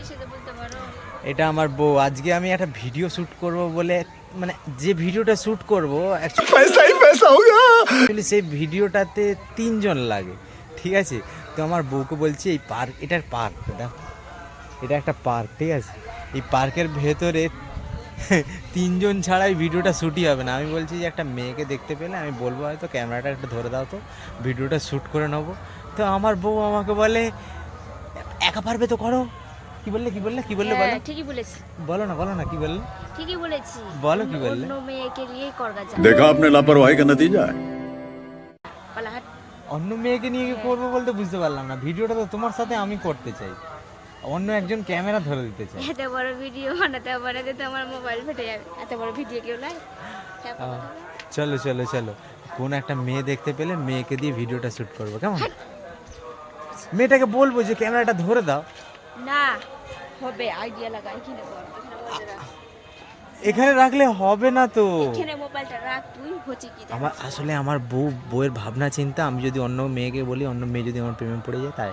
সেটা বলতে পারো। এটা আমার বউ। আজকে আমি একটা ভিডিও শ্যুট করব বলে, মানে যে ভিডিওটা শ্যুট করবো অ্যাকচুয়ালি সেই ভিডিওটাতে 3 জন লাগে, ঠিক আছে? তো আমার বউকে বলছি এই পার্ক, এটার পার্ক, দেখো এটা একটা পার্ক, ঠিক আছে? এই পার্কের ভেতরে 3 জন ছাড়া এই ভিডিওটা শ্যুটই হবে না। আমি বলছি যে একটা মেয়েকে দেখতে পেলে আমি বলবো হয়তো ক্যামেরাটা একটু ধরে দাও তো, ভিডিওটা শ্যুট করে নেবো। তো আমার বউ আমাকে বলে একা পারবে তো করো। কি বললে বলো? হ্যাঁ ঠিকই বলেছি, বলো না কি বললে? ঠিকই বলেছি। বলো কি বললে? অন্য মেয়েকে নিয়েই করবা যা। देखा आपने लापरवाही का नतीजा है। পালাহাট। অন্য মেয়েকে নিয়ে করবো বলতে বুঝতে পারলাম না। ভিডিওটা তো তোমার সাথে আমি করতে চাই, অন্য একজন ক্যামেরা ধরে দিতে চাই। এত বড় ভিডিও বানাতে বানাতে তো আমার মোবাইল ফেটে যাবে। এত বড় ভিডিও কেউ লাই। চলো কোন একটা মেয়ে দেখতে পেলে মেয়েকে দিয়ে ভিডিওটা শ্যুট করবো, কেমন? মেয়েটাকে বলবো যে ক্যামেরাটা ধরে দাও। না হবে, আইডিয়া লাগাই কিনে এখানে রাখলে হবে না তো। এখানে মোবাইলটা রাখ তুই, হচ্ছে কি আমার আসলে আমার বউয়ের ভাবনা চিন্তা, আমি যদি অন্য মেয়েকে বলি, অন্য মেয়ে যদি আমার প্রেমে পড়ে যায়, তাই